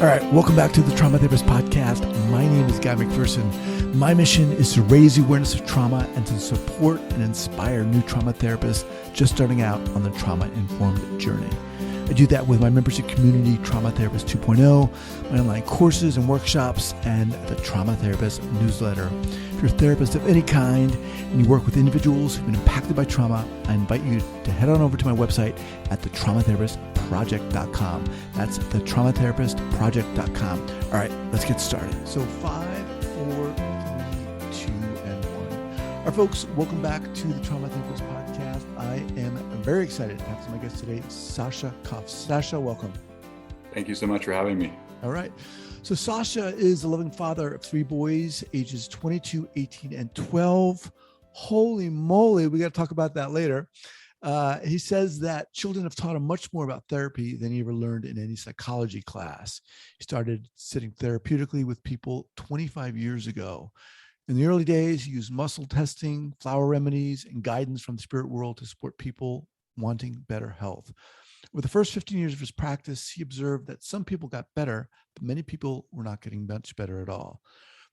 All right, welcome back to the Trauma Therapist Podcast. My name is Guy McPherson. My mission is to raise the awareness of trauma and to support and inspire new trauma therapists just starting out on the trauma-informed journey. I do that with my membership community, Trauma Therapist 2.0, my online courses and workshops, and the Trauma Therapist newsletter. If you're a therapist of any kind and you work with individuals who've been impacted by trauma, I invite you to head on over to my website at thetraumatherapistproject.com. That's thetraumatherapistproject.com. All right, let's get started. So 5, 4, 3, 2, and 1. All right, folks, welcome back to the Trauma Therapist Podcast. I am very excited to have some of my guests today, Sasha Cuffs. Sasha, welcome. Thank you so much for having me. All right. So Sasha is a loving father of 3 boys, ages 22, 18, and 12. Holy moly, we got to talk about that later. He says that children have taught him much more about therapy than he ever learned in any psychology class. He started sitting therapeutically with people 25 years ago. In the early days, he used muscle testing, flower remedies, and guidance from the spirit world to support people wanting better health. Over the first 15 years of his practice, he observed that some people got better, but many people were not getting much better at all.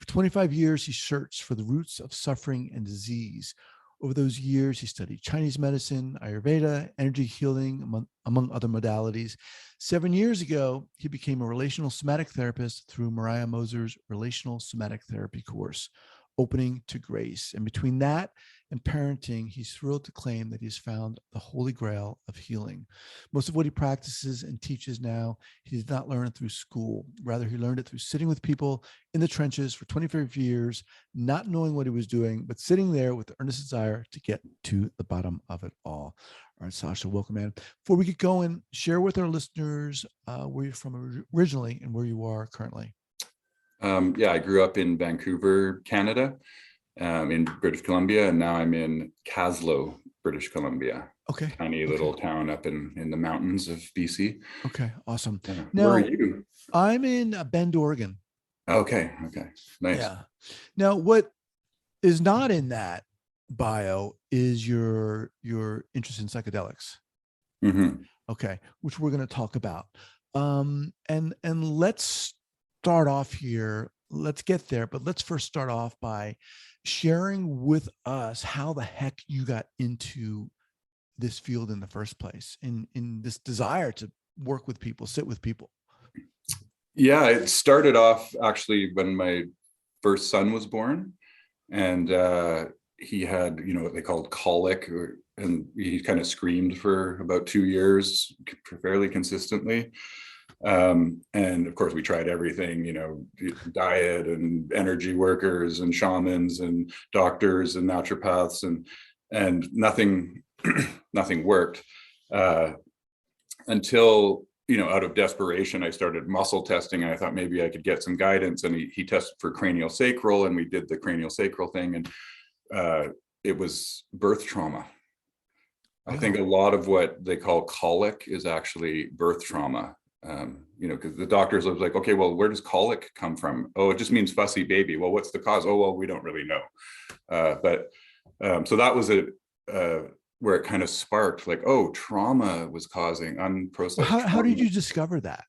For 25 years, he searched for the roots of suffering and disease. Over those years, he studied Chinese medicine, Ayurveda, energy healing, among other modalities. 7 years ago, he became a relational somatic therapist through Mariah Moser's Relational Somatic Therapy course, Opening to Grace. And between that and parenting, he's thrilled to claim that he's found the Holy Grail of healing. Most of what he practices and teaches now, he did not learn it through school. Rather, he learned it through sitting with people in the trenches for 25 years, not knowing what he was doing, but sitting there with the earnest desire to get to the bottom of it all. All right, Sasha, welcome, man. Before we get going, share with our listeners where you're from originally and where you are currently. I grew up in Vancouver, Canada, in British Columbia, and now I'm in Caslow, British Columbia. Okay. Tiny little town up in the mountains of BC. Okay, awesome. Now, where are you? I'm in Bend, Oregon. Okay, nice. Yeah. Now, what is not in that bio is your interest in psychedelics. Mm-hmm. Okay, which we're going to talk about. And let's start off here. Let's get there, but let's first start off by sharing with us how the heck you got into this field in the first place, in this desire to work with people, sit with people. Yeah, it started off actually when my first son was born, and he had, what they called colic, and he kind of screamed for about 2 years fairly consistently. And of course we tried everything, diet and energy workers and shamans and doctors and naturopaths, and nothing worked, until, out of desperation, I started muscle testing, and I thought maybe I could get some guidance. And he tested for cranial sacral, and we did the cranial sacral thing. And, it was birth trauma. I think a lot of what they call colic is actually birth trauma. Because the doctors was like, okay, well, where does colic come from? Oh, it just means fussy baby. Well, what's the cause? Oh, well, we don't really know. So that was where it kind of sparked, like, oh, trauma was causing unprocessed. How did you discover that?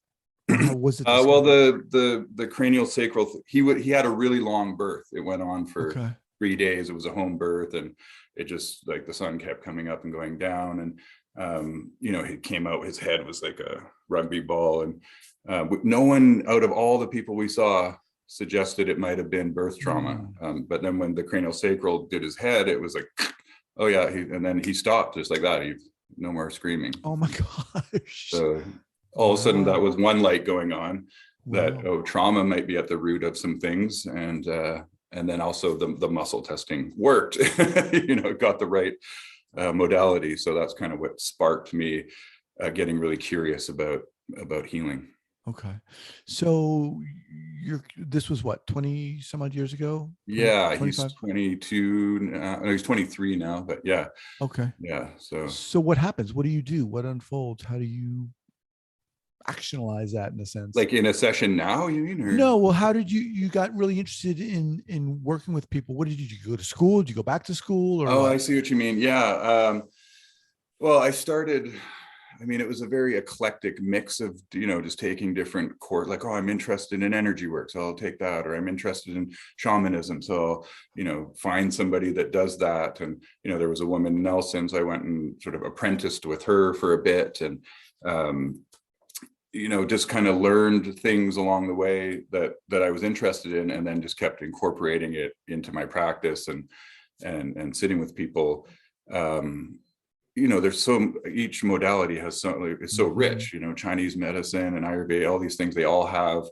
How was it? Well, the cranial sacral, he had a really long birth. It went on for 3 days. It was a home birth, and it just, like, the sun kept coming up and going down, and he came out, his head was like a rugby ball, and no one out of all the people we saw suggested it might have been birth trauma. But then when the cranial sacral did his head, it was like, oh yeah, and then he stopped just like that. No more screaming. Oh my gosh. So all of a sudden that was one light going on, that, trauma might be at the root of some things. And then also the muscle testing worked, got the right modality. So that's kind of what sparked me getting really curious about healing. Okay. So this was what, 20 some odd years ago? Yeah, 25? He's 22. He's 23 now, but yeah. Okay. Yeah. So what happens? What do you do? What unfolds? How do you actionalize that in a sense? Like in a session now, you mean? Or? No. Well, how did you got really interested in working with people? What did you go to school? Did you go back to school? Or I see what you mean. Yeah. Well, I I mean, it was a very eclectic mix of, just taking different core, like, oh, I'm interested in energy work, so I'll take that, or I'm interested in shamanism, so I'll, find somebody that does that. And, there was a woman, Nelson, so I went and sort of apprenticed with her for a bit, and, just kind of learned things along the way that I was interested in, and then just kept incorporating it into my practice and sitting with people. There's each modality has so, it's so rich, Chinese medicine and Ayurveda, all these things, they all have,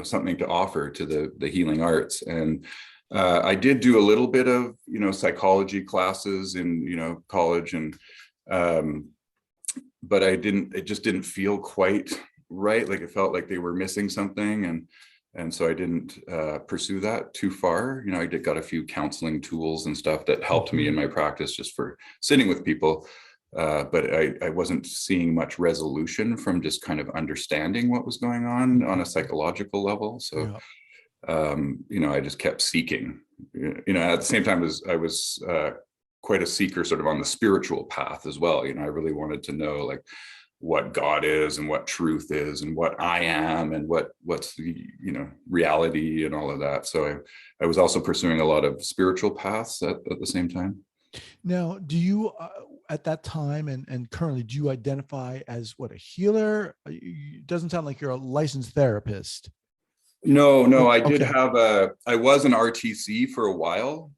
something to offer to the healing arts. And I did do a little bit of, psychology classes in, college, and, but it just didn't feel quite right. Like, it felt like they were missing something. And so I didn't pursue that too far. I got a few counseling tools and stuff that helped me in my practice just for sitting with people. But I wasn't seeing much resolution from just kind of understanding what was going on a psychological level. So, I just kept seeking. At the same time as I was quite a seeker sort of on the spiritual path as well. I really wanted to know, like, what God is and what truth is and what I am and what's the, reality and all of that. So I was also pursuing a lot of spiritual paths at the same time. Now, do you, at that time and currently, do you identify as a healer? It doesn't sound like you're a licensed therapist. No, I did have I was an RTC for a while,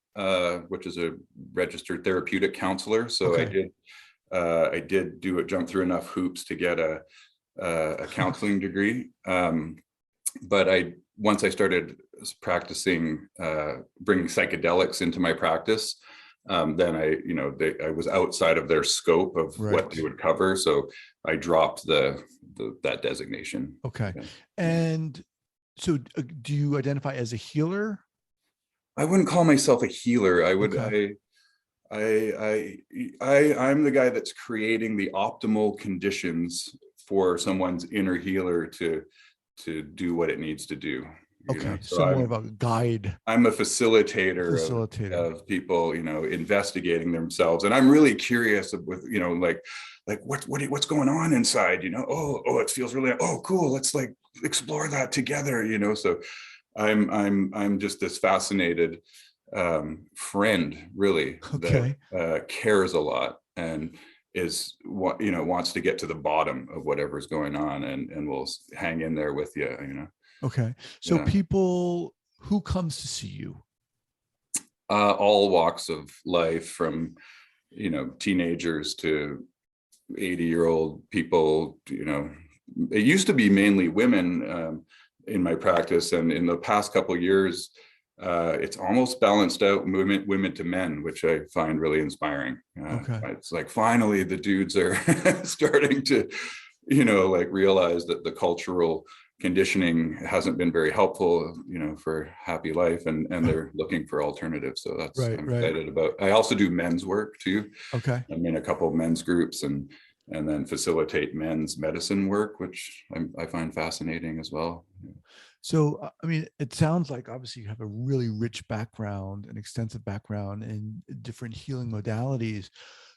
which is a registered therapeutic counselor. So I did jump through enough hoops to get a counseling degree. But once I started practicing, bringing psychedelics into my practice, then I was outside of their scope of what they would cover. So I dropped that designation. Okay. Yeah. And so do you identify as a healer? I wouldn't call myself a healer. I would, I'm the guy that's creating the optimal conditions for someone's inner healer to do what it needs to do. Okay, so more of a guide. I'm a facilitator. Of people, investigating themselves, and I'm really curious with, like what's going on inside. Oh, it feels really, oh, cool. Let's like explore that together. So I'm just this fascinated friend, really, that cares a lot and is what wants to get to the bottom of whatever's going on and will hang in there with you. Okay, so people who comes to see you? All walks of life, from teenagers to 80-year-old people. It used to be mainly women in my practice, and in the past couple of years, it's almost balanced out, women to men, which I find really inspiring. It's like finally the dudes are starting to, like realize that the cultural conditioning hasn't been very helpful, for happy life, and they're looking for alternatives. So that's I'm excited about. I also do men's work too. I'm in a couple of men's groups and then facilitate men's medicine work, which I find fascinating as well. So, I mean, it sounds like obviously you have a really rich background, an extensive background in different healing modalities.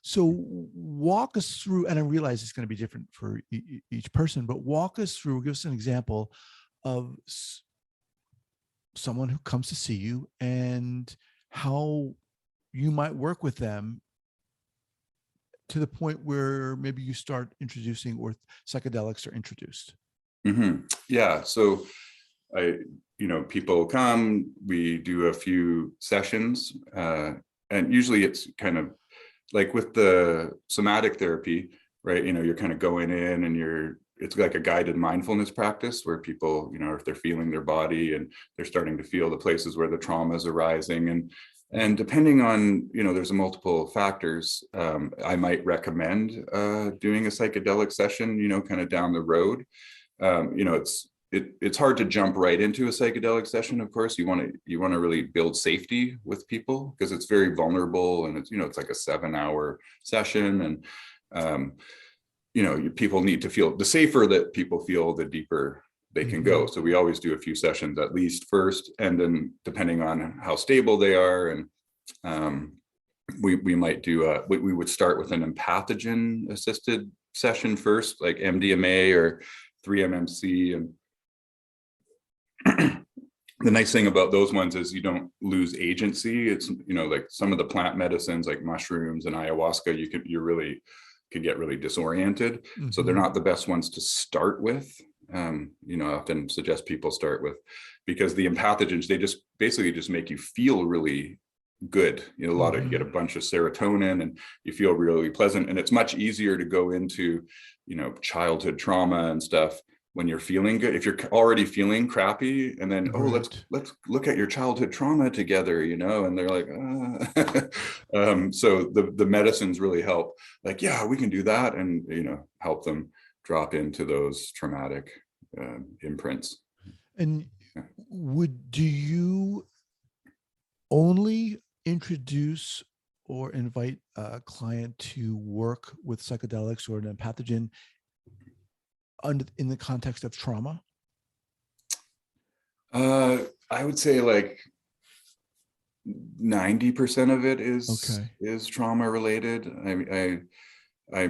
So walk us through, and I realize it's going to be different for each person, but walk us through, give us an example of someone who comes to see you and how you might work with them to the point where maybe you start introducing or psychedelics are introduced. Yeah. So people come, we do a few sessions, and usually it's kind of like with the somatic therapy, right? You're kind of going in and it's like a guided mindfulness practice where people, if they're feeling their body and they're starting to feel the places where the trauma is arising, and depending on, there's multiple factors, I might recommend doing a psychedelic session, kind of down the road. It's hard to jump right into a psychedelic session. Of course, you want to really build safety with people because it's very vulnerable, and it's like a 7-hour session, and people need to feel, the safer that people feel, the deeper they can go. So we always do a few sessions at least first, and then depending on how stable they are, and we might do we would start with an empathogen assisted session first, like MDMA or 3-MMC. And the nice thing about those ones is you don't lose agency. It's, like some of the plant medicines like mushrooms and ayahuasca, you really can get really disoriented. Mm-hmm. So they're not the best ones to start with. I often suggest people start with, because the empathogens, they just basically just make you feel really good. You get a bunch of serotonin and you feel really pleasant. And it's much easier to go into, childhood trauma and stuff when you're feeling good. If you're already feeling crappy, and then, right, let's look at your childhood trauma together, and they're like, so the medicines really help. Like, yeah, we can do that, and help them drop into those traumatic imprints. And do you only introduce or invite a client to work with psychedelics or an empathogen in the context of trauma? I would say like 90% of it is trauma related. I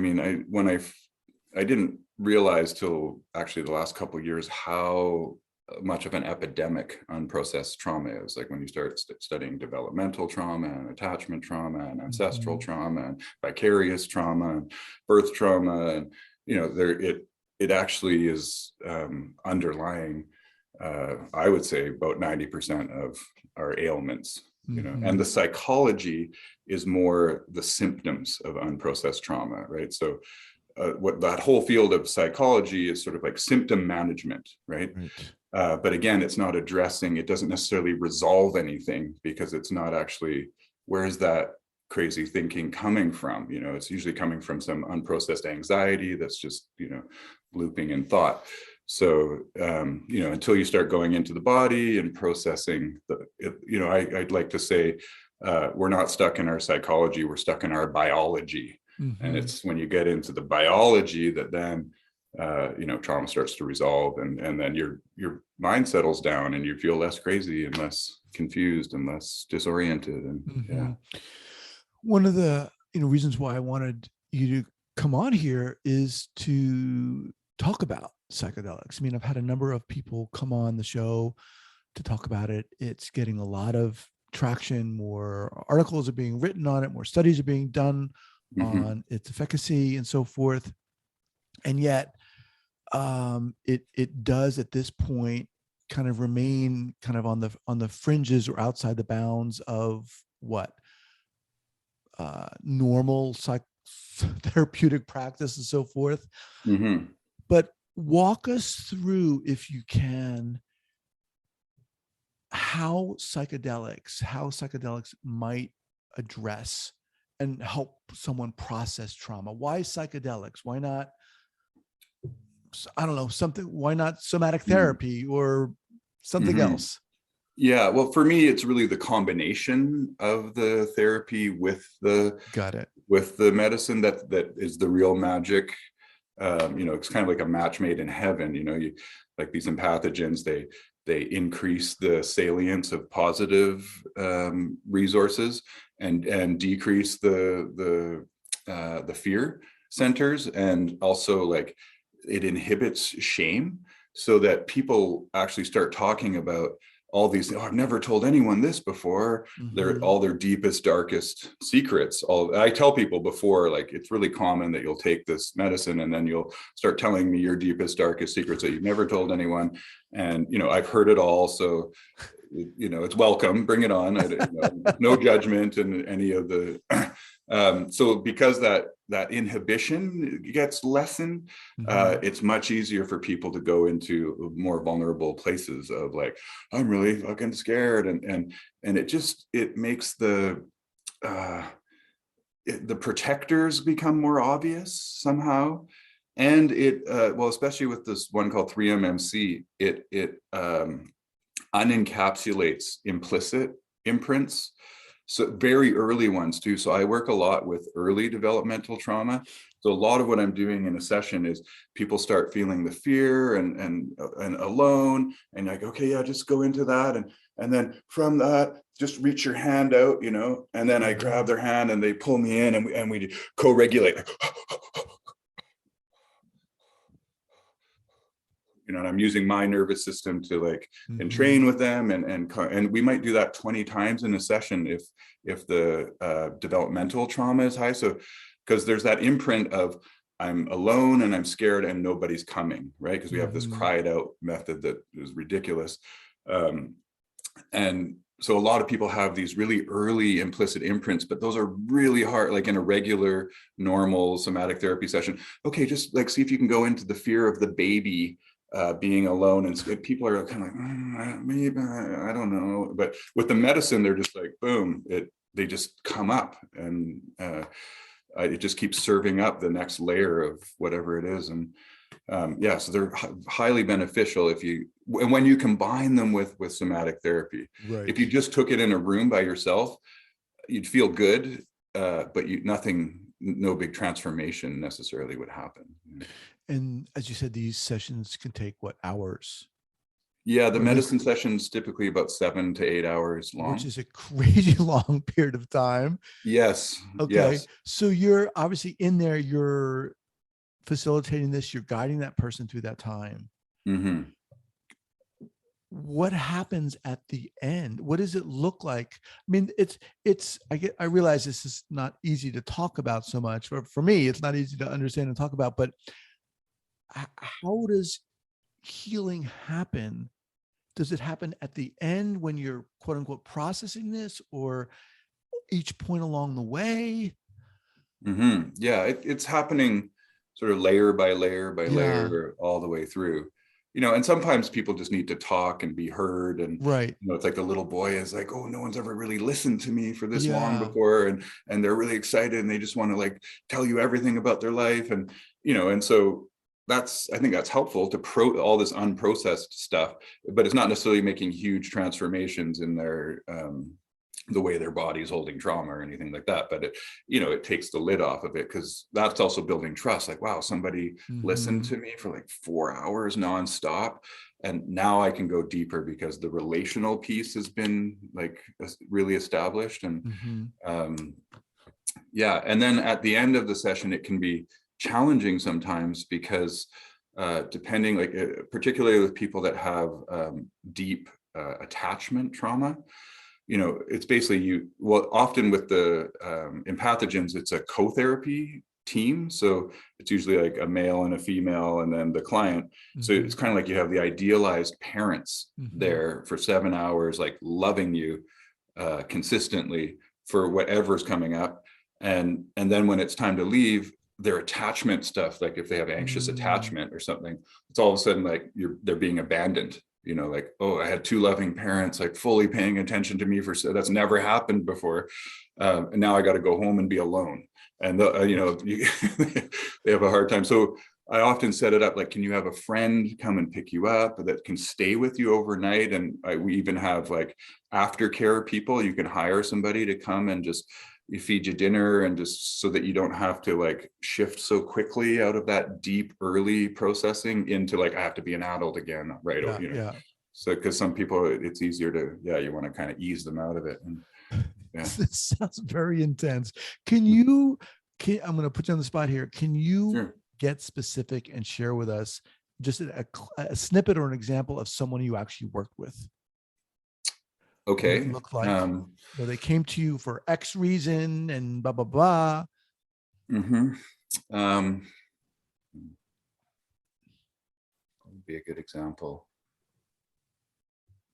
didn't realize till actually the last couple of years how much of an epidemic unprocessed trauma is. Like when you start studying developmental trauma and attachment trauma and ancestral trauma and vicarious trauma and birth trauma, and it actually is underlying, I would say about 90% of our ailments, and the psychology is more the symptoms of unprocessed trauma, right? So what that whole field of psychology is sort of like symptom management, right? But again, it's not addressing, it doesn't necessarily resolve anything, because it's not actually, where's that crazy thinking coming from? It's usually coming from some unprocessed anxiety that's just, looping in thought. So, until you start going into the body and processing I'd like to say, we're not stuck in our psychology, we're stuck in our biology. And it's when you get into the biology that then, trauma starts to resolve, and then your mind settles down and you feel less crazy and less confused and less disoriented. And one of the reasons why I wanted you to come on here is to talk about psychedelics. I mean, I've had a number of people come on the show to talk about it. It's getting a lot of traction. More articles are being written on it. More studies are being done on its efficacy and so forth. And yet it does at this point kind of remain kind of on the fringes or outside the bounds of what normal therapeutic practice and so forth. But walk us through, if you can, how psychedelics might address and help someone process trauma. Why psychedelics? Why not, I don't know, why not somatic therapy or something else? Yeah, well, for me, it's really the combination of the therapy with the medicine that is the real magic. It's kind of like a match made in heaven. You like these empathogens, they increase the salience of positive resources and decrease the fear centers, and also like it inhibits shame, so that people actually start talking about all these, I've never told anyone this before. They're all their deepest, darkest secrets. I tell people before, like, it's really common that you'll take this medicine and then you'll start telling me your deepest, darkest secrets that you've never told anyone. And, I've heard it all. So, it's welcome, bring it on. No judgment in any of the, so because that inhibition gets lessened, it's much easier for people to go into more vulnerable places of like, I'm really fucking scared. And it makes the protectors become more obvious somehow. And especially with this one called 3-MMC, it unencapsulates implicit imprints. So very early ones too. So I work a lot with early developmental trauma. So a lot of what I'm doing in a session is people start feeling the fear and alone, and like, okay, yeah, just go into that. And then from that, just reach your hand out, and then I grab their hand and they pull me in, and we co-regulate. and I'm using my nervous system to like Mm-hmm. entrain with them, and we might do that 20 times in a session if the developmental trauma is high. So because there's that imprint of I'm alone and I'm scared and nobody's coming, right? Because we have this Mm-hmm. cry it out method that is ridiculous. And so a lot of people have these really early implicit imprints, but those are really hard, like in a regular, normal somatic therapy session. Okay, just like see if you can go into the fear of the baby being alone. And people are kind of like, maybe, I don't know. But with the medicine, they're just like, boom, they just come up, and it just keeps serving up the next layer of whatever it is. And so they're highly beneficial when you combine them with somatic therapy. Right. If you just took it in a room by yourself, you'd feel good, but no big transformation necessarily would happen. And as you said, these sessions can take what, hours? Yeah, the medicine session's typically about 7 to 8 hours long, which is a crazy long period of time. Yes. Okay. Yes. So you're obviously in there, you're facilitating this, you're guiding that person through that time. Mm-hmm. What happens at the end? What does it look like? I mean, I realize this is not easy to talk about so much, or for me, it's not easy to understand and talk about, but how does healing happen? Does it happen at the end when you're quote unquote processing this, or each point along the way? Mm-hmm. Yeah, it's happening sort of layer by layer by layer all the way through. And sometimes people just need to talk and be heard. And right. It's like the little boy is like, oh, no one's ever really listened to me for this long before. And they're really excited and they just want to like tell you everything about their life. And, and so I think that's helpful to all this unprocessed stuff, but it's not necessarily making huge transformations in their, the way their body's holding trauma or anything like that. But it takes the lid off of it, because that's also building trust. Like, wow, somebody listened to me for like 4 hours nonstop. And now I can go deeper because the relational piece has been like really established. And and then at the end of the session, it can be challenging sometimes because depending, like particularly with people that have deep attachment trauma, it's basically often with the empathogens, it's a co-therapy team. So it's usually like a male and a female and then the client. So it's kind of like you have the idealized parents there for 7 hours, like loving you consistently for whatever's coming up. And then when it's time to leave, their attachment stuff, like if they have anxious attachment or something, it's all of a sudden like they're being abandoned. Like, oh, I had 2 loving parents, like fully paying attention to me that's never happened before. And now I got to go home and be alone. And, they have a hard time. So I often set it up like, can you have a friend come and pick you up that can stay with you overnight? And we even have like aftercare people. You can hire somebody to come and just feed you dinner, and just so that you don't have to like shift so quickly out of that deep early processing into like, I have to be an adult again, right? So because some people, it's easier to you want to kind of ease them out of it. And This sounds very intense. I'm going to put you on the spot here. Can you get specific and share with us just a snippet or an example of someone you actually worked with? Okay. It looked like they came to you for X reason and blah, blah, blah. That would be a good example.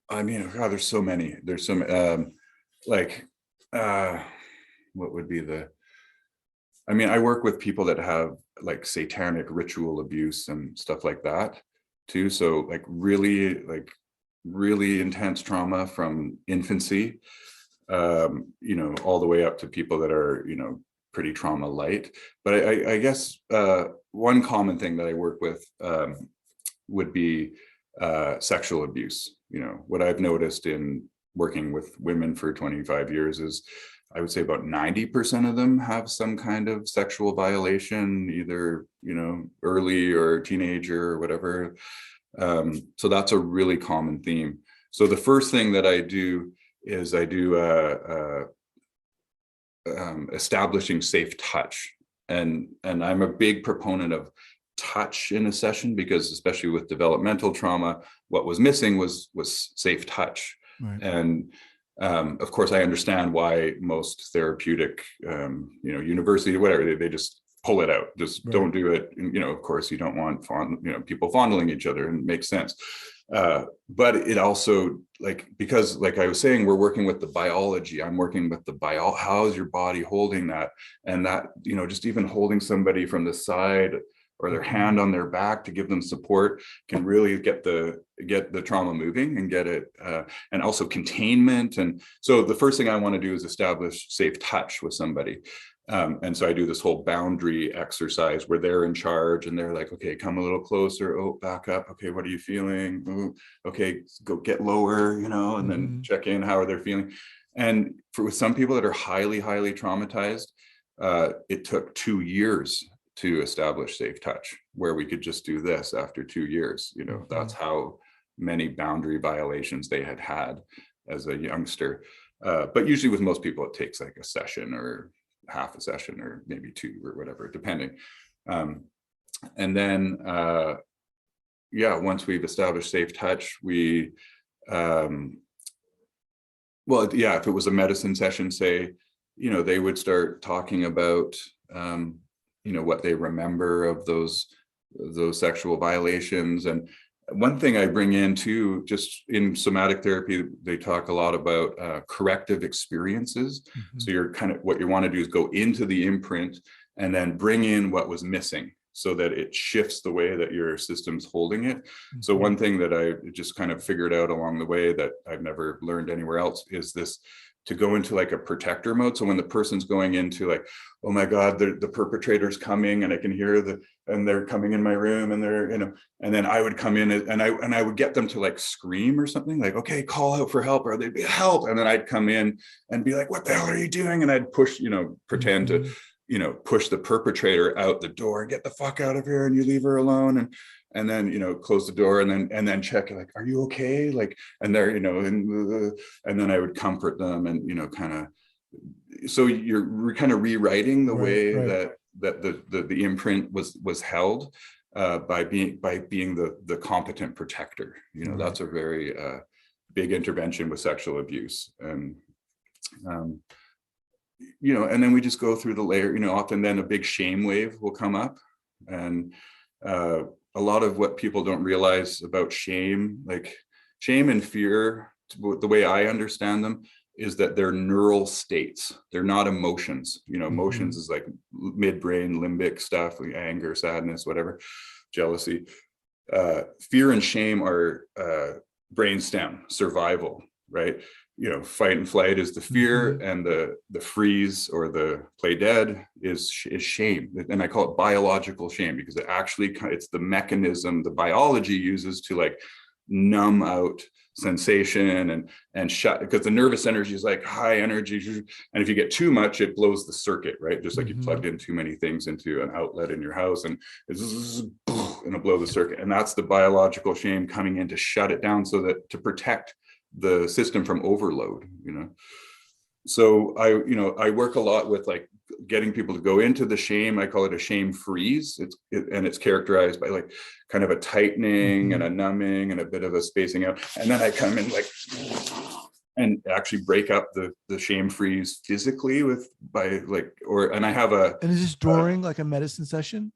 I mean, God, there's so many. There's so many, what would be I work with people that have like satanic ritual abuse and stuff like that too. So like really intense trauma from infancy, all the way up to people that are, pretty trauma light. But I guess one common thing that I work with would be sexual abuse. What I've noticed in working with women for 25 years is I would say about 90% of them have some kind of sexual violation, either, early or teenager or whatever. So that's a really common theme. So the first thing that I do is establishing safe touch. And I'm a big proponent of touch in a session, because especially with developmental trauma, what was missing was safe touch. Right. And of course, I understand why most therapeutic, university, whatever, they just pull it out. Just don't do it. And, of course, you don't want people fondling each other, and it makes sense. But it also, because like I was saying, we're working with the biology. I'm working with the how is your body holding that? And that, just even holding somebody from the side or their hand on their back to give them support can really get the trauma moving and get it, and also containment. And so the first thing I want to do is establish safe touch with somebody. And so I do this whole boundary exercise where they're in charge and they're like, okay, come a little closer. Oh, back up. Okay, what are you feeling? Ooh, okay, go get lower, and then check in. How are they feeling? And with some people that are highly, highly traumatized, it took 2 years to establish safe touch, where we could just do this after 2 years. That's how many boundary violations they had as a youngster. But usually with most people, it takes like a session or half a session or maybe 2 or whatever, depending. And then, once we've established safe touch, if it was a medicine session, say, they would start talking about, what they remember of those sexual violations. And one thing I bring in too, just in somatic therapy, they talk a lot about corrective experiences. So what you want to do is go into the imprint and then bring in what was missing, so that it shifts the way that your system's holding it. So one thing that I just kind of figured out along the way that I've never learned anywhere else is this, to go into like a protector mode. So when the person's going into like, oh my God, the perpetrator's coming and I can hear and they're coming in my room and they're, and then I would come in and I would get them to like scream or something, like, okay, call out for help, or they'd be help. And then I'd come in and be like, what the hell are you doing? And I'd push, pretend to, push the perpetrator out the door, get the fuck out of here, and you leave her alone. And then, close the door and then check, like, are you okay? Like, and they're, and then I would comfort them and, kind of, so you're kind of rewriting the way that the imprint was held, by being the competent protector. That's a very big intervention with sexual abuse. And, and then we just go through the layer, often then a big shame wave will come up. And, a lot of what people don't realize about shame, like shame and fear, the way I understand them, is that they're neural states. They're not emotions. Emotions is like midbrain, limbic stuff, like anger, sadness, whatever, jealousy. Fear and shame are brainstem, survival, right? Fight and flight is the fear, and the freeze or the play dead is shame. And I call it biological shame, because it's the mechanism the biology uses to like numb out sensation and shut, because the nervous energy is like high energy, and if you get too much, it blows the circuit, right? Just like you plugged in too many things into an outlet in your house, and it'll blow the circuit. And that's the biological shame coming in to shut it down, so that to protect the system from overload. So I work a lot with like getting people to go into the shame. I call it a shame freeze. It's characterized by like kind of a tightening and a numbing and a bit of a spacing out. And then I come in and actually break up the shame freeze physically and I have And is this during like a medicine session?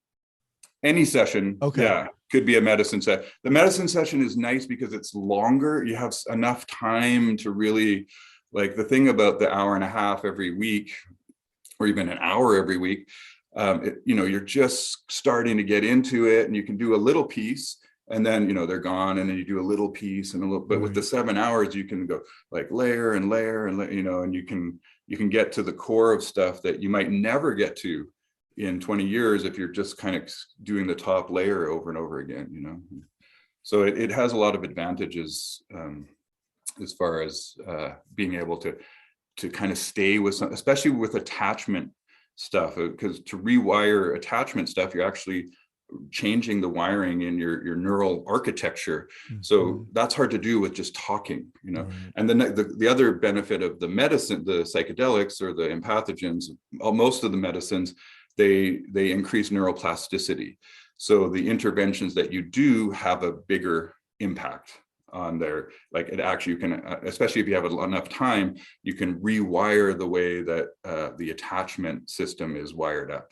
Any session. Okay. Yeah. Could be a medicine session. The medicine session is nice because it's longer. You have enough time to really, like, the thing about the hour and a half every week, or even an hour every week, you're just starting to get into it, and you can do a little piece, and then, they're gone, and then you do a little piece and a little, but with the 7 hours, you can go like layer and layer and, and you can get to the core of stuff that you might never get to in 20 years if you're just kind of doing the top layer over and over again. So it has a lot of advantages, as far as being able to kind of stay with some, especially with attachment stuff, because to rewire attachment stuff, you're actually changing the wiring in your neural architecture. So that's hard to do with just talking, And then the other benefit of the medicine, the psychedelics or the empathogens, most of the medicines, they increase neuroplasticity. So the interventions that you do have a bigger impact on their, like it actually, you can, especially if you have enough time, you can rewire the way that the attachment system is wired up.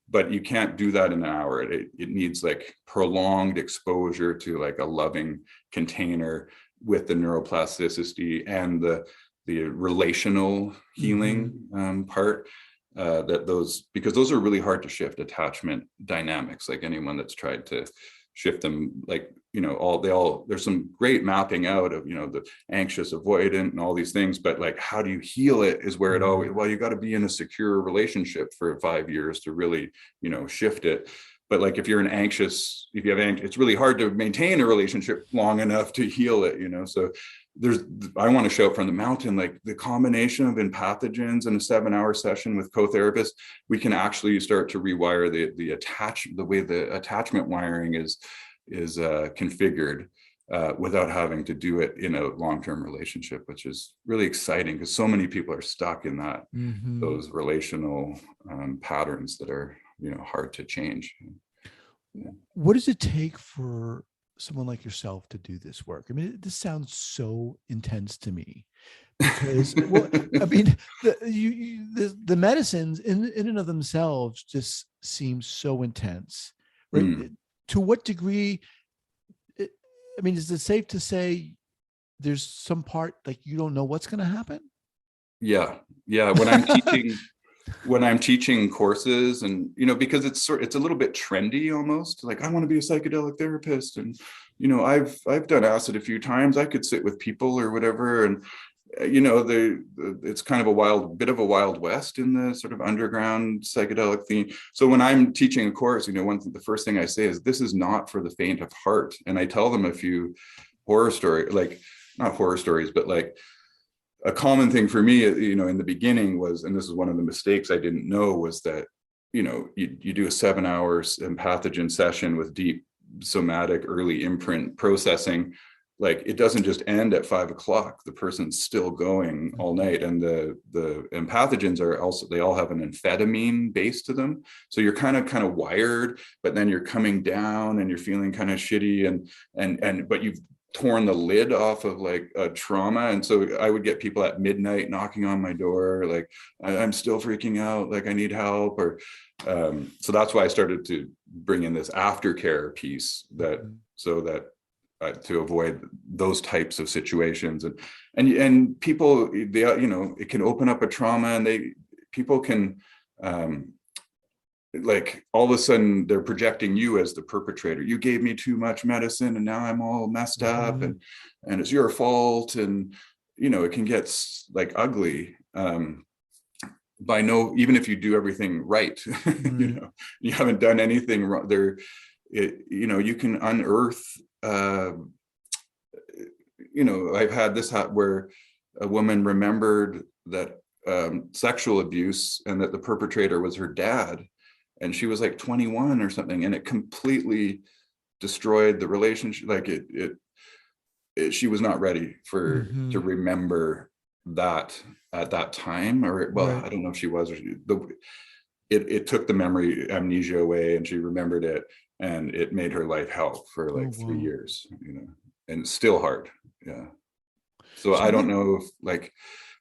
But you can't do that in an hour. It needs like prolonged exposure to like a loving container with the neuroplasticity and the relational healing part. Because those are really hard to shift, attachment dynamics. Like anyone that's tried to shift them, like, you know, there's some great mapping out of, you know, the anxious avoidant and all these things, but like, how do you heal it is where it always, well, you got to be in a secure relationship for 5 years to really, you know, shift it. But like, if it's really hard to maintain a relationship long enough to heal it, you know? So I want to shout from the mountain, like the combination of empathogens in a 7-hour session with co-therapists, we can actually start to rewire the way the attachment wiring is configured without having to do it in a long-term relationship, which is really exciting because so many people are stuck in that, those relational patterns that are, you know, hard to change. Yeah. What does it take for someone like yourself to do this work? I mean, this sounds so intense to me because, well, I mean, the medicines in and of themselves just seem so intense, right? To what degree? I mean, is it safe to say there's some part like you don't know what's going to happen? Yeah. When I'm teaching courses, and, you know, because it's a little bit trendy almost, like I want to be a psychedelic therapist, and, you know, I've done acid a few times, I could sit with people or whatever, and, you know, it's kind of a bit of a wild west in the sort of underground psychedelic theme. So when I'm teaching a course, you know, the first thing I say is, this is not for the faint of heart. And I tell them a few horror stories, like not horror stories, but like a common thing for me, you know, in the beginning was, and this is one of the mistakes I didn't know, was that, you know, you do a 7-hour empathogen session with deep somatic early imprint processing. Like, it doesn't just end at 5 o'clock. The person's still going all night. And the empathogens are also, they all have an amphetamine base to them. So you're kind of wired, but then you're coming down and you're feeling kind of shitty, but you've torn the lid off of like a trauma. And so I would get people at midnight knocking on my door, like, I'm still freaking out, like I need help. Or so that's why I started to bring in this aftercare piece, so that to avoid those types of situations. And people, they, you know, it can open up a trauma, and people can like, all of a sudden they're projecting you as the perpetrator. You gave me too much medicine and now I'm all messed up, and it's your fault. And, you know, it can get like ugly. Even if you do everything right, you know, you haven't done anything wrong there. You know, you can unearth, you know, I've had this where a woman remembered that sexual abuse, and that the perpetrator was her dad. And she was like 21 or something, and it completely destroyed the relationship. Like she was not ready to remember that at that time, or I don't know if she was, or it took the memory amnesia away, and she remembered it, and it made her life hell for like 3 years, you know, and it's still hard. Yeah. So I don't know if, like,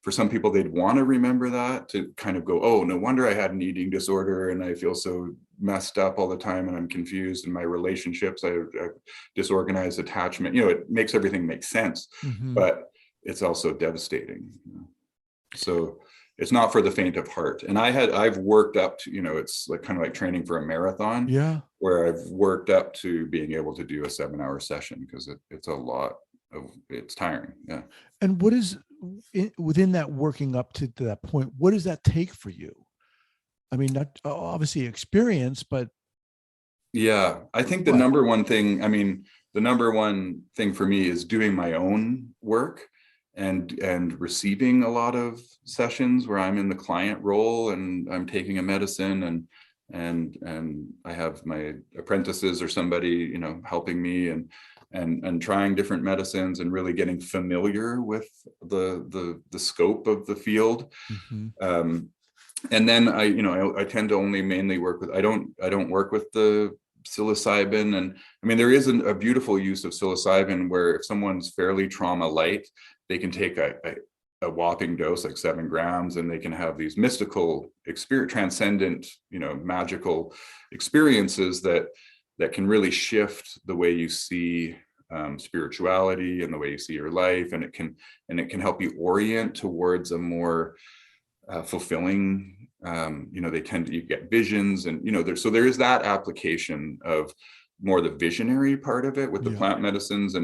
for some people, they'd want to remember that to kind of go, oh, no wonder I had an eating disorder and I feel so messed up all the time, and I'm confused in my relationships, I have disorganized attachment. You know, it makes everything make sense, but it's also devastating. You know? So it's not for the faint of heart. And I've worked up to, you know, it's like kind of like training for a marathon, where I've worked up to being able to do a 7-hour session, because it's a lot it's tiring. Yeah. And what is within that working up to that point, what does that take for you? I mean, not obviously experience, but yeah, I think the number one thing for me is doing my own work, and receiving a lot of sessions where I'm in the client role and I'm taking a medicine, and I have my apprentices or somebody, you know, helping me, and trying different medicines, and really getting familiar with the scope of the field. And then I tend to only mainly work with, I don't work with the psilocybin. And I mean, there is a beautiful use of psilocybin where if someone's fairly trauma light, they can take a whopping dose, like 7 grams, and they can have these mystical experience, transcendent, magical experiences that can really shift the way you see spirituality and the way you see your life, and it can help you orient towards a more fulfilling. You get visions, and there is that application of more the visionary part of it with the plant medicines.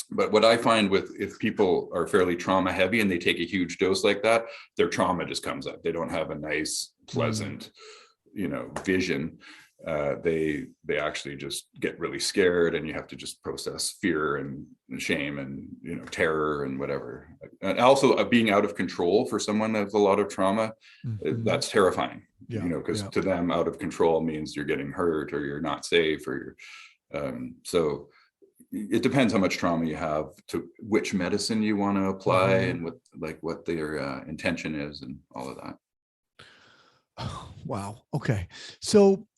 But what I find if people are fairly trauma heavy and they take a huge dose like that, their trauma just comes up. They don't have a nice, pleasant, vision. They actually just get really scared, and you have to just process fear and shame and terror and whatever. And also being out of control for someone that has a lot of trauma, that's terrifying. Because to them, out of control means you're getting hurt or you're not safe, or so it depends how much trauma you have, to which medicine you want to apply, and what their intention is, and all of that. Wow. Okay. So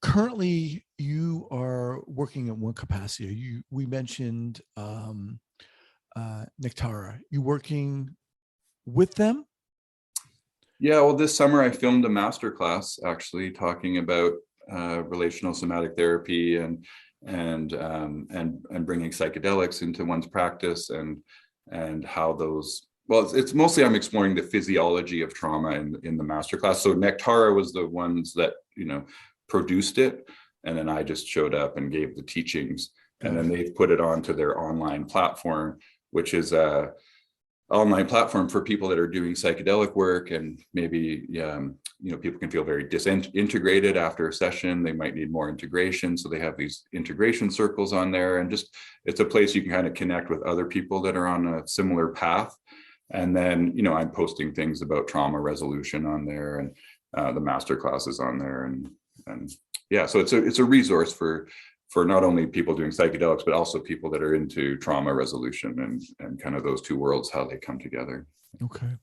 currently you are working in one capacity. We mentioned Nectara. You working with them? Yeah, well, this summer I filmed a masterclass actually talking about relational somatic therapy and bringing psychedelics into one's practice, and how those. Well, it's mostly I'm exploring the physiology of trauma in the masterclass. So Nectara was the ones that produced it, and then I just showed up and gave the teachings, and then they've put it onto their online platform, which is a online platform for people that are doing psychedelic work, and maybe people can feel very disintegrated after a session. They might need more integration, so they have these integration circles on there, and just it's a place you can kind of connect with other people that are on a similar path. And then I'm posting things about trauma resolution on there, and the master classes on there, and yeah, so it's a resource for not only people doing psychedelics, but also people that are into trauma resolution and kind of those two worlds, how they come together. Okay.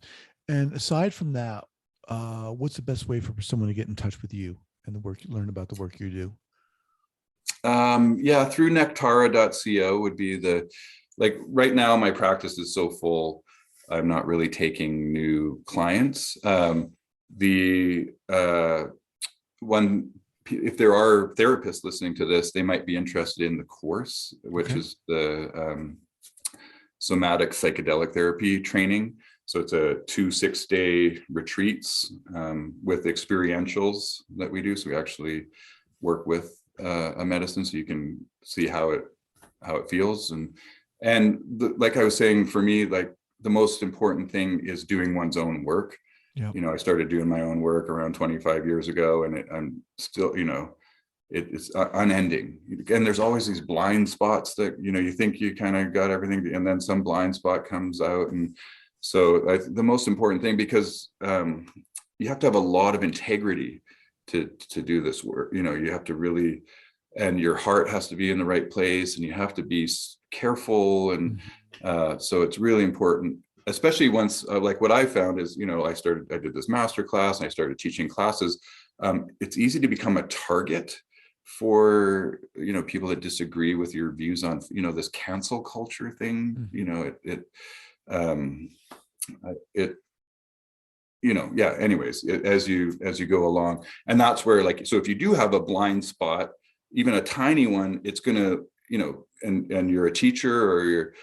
And aside from that, what's the best way for someone to get in touch with you and learn about the work you do? Through nectara.co would be right now my practice is so full, I'm not really taking new clients. If there are therapists listening to this, they might be interested in the course, which is the somatic psychedelic therapy training. So it's a 2 6-day retreats with experientials that we do. So we actually work with a medicine, so you can see how it feels. And like I was saying, for me, like the most important thing is doing one's own work. Yep. I started doing my own work around 25 years ago, and I'm still, it's unending. And there's always these blind spots that, you think you kind of got everything, and then some blind spot comes out. And so the most important thing, because you have to have a lot of integrity to do this work. You have to really, and your heart has to be in the right place, and you have to be careful. And so it's really important, especially once, like what I found is, I did this master class and I started teaching classes. It's easy to become a target for, people that disagree with your views on, this cancel culture thing. Anyways, as you go along, and that's where, so if you do have a blind spot, even a tiny one, it's gonna, and you're a teacher, or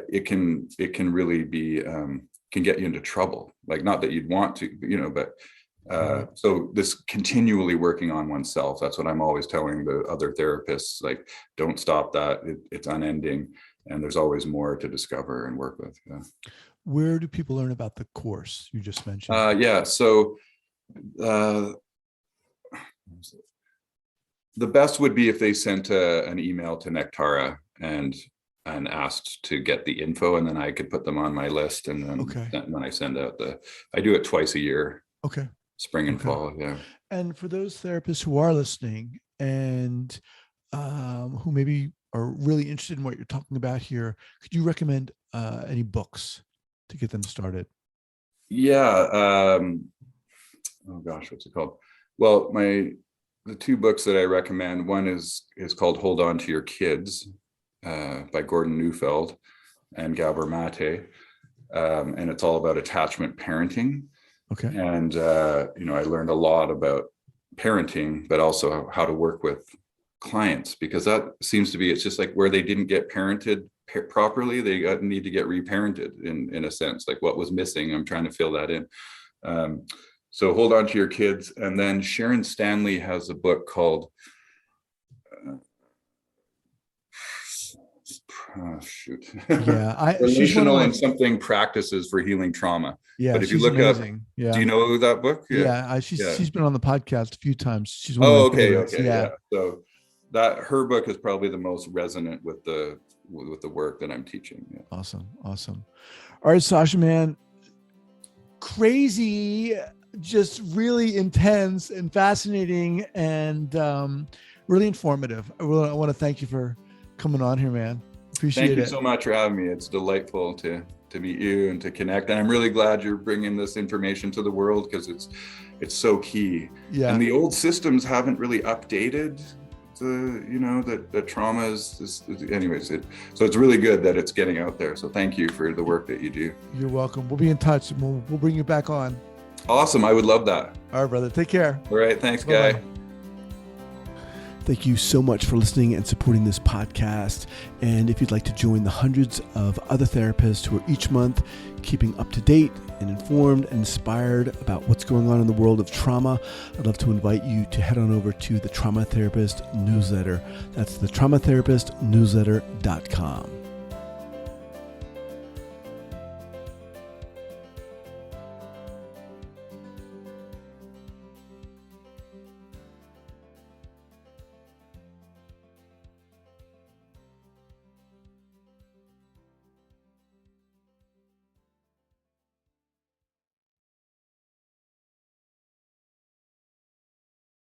it can really be can get you into trouble. Like, not that you'd want to, but so this continually working on oneself, that's what I'm always telling the other therapists, like, don't stop that. It's unending, and there's always more to discover and work with. Where do people learn about the course you just mentioned? So the best would be if they sent an email to Nectara and asked to get the info, and then I could put them on my list. And then when I send out I do it twice a year. Okay. Spring and fall. Yeah. And for those therapists who are listening and who maybe are really interested in what you're talking about here, could you recommend any books to get them started? Yeah. Oh gosh, what's it called? Well, the two books that I recommend, one is called Hold On to Your Kids by Gordon Neufeld and Gabor Mate. And it's all about attachment parenting. Okay. And, I learned a lot about parenting, but also how to work with clients, because that seems to be, it's just like where they didn't get parented properly, they need to get reparented in a sense, like what was missing. I'm trying to fill that in. So Hold On to Your Kids. And then Sharon Stanley has a book called, Relational and Something Practices for Healing Trauma. Yeah, but if you look amazing. up, yeah. Do you know that book? She's been on the podcast a few times. She's one of my favorites. Yeah. So her book is probably the most resonant with the work that I'm teaching. Yeah. Awesome. All right, Sasha, man, crazy, just really intense and fascinating, and really informative. I want to thank you for coming on here, man. Appreciate it. Thank you so much for having me. It's delightful to meet you and to connect. And I'm really glad you're bringing this information to the world, because it's so key. Yeah. And the old systems haven't really updated that trauma is anyways. So it's really good that it's getting out there. So thank you for the work that you do. You're welcome. We'll be in touch, and we'll bring you back on. Awesome. I would love that. All right, brother. Take care. All right. Thanks, Guy. Bye-bye. Thank you so much for listening and supporting this podcast. And if you'd like to join the hundreds of other therapists who are each month keeping up to date and informed and inspired about what's going on in the world of trauma, I'd love to invite you to head on over to the Trauma Therapist newsletter. That's the traumatherapistnewsletter.com.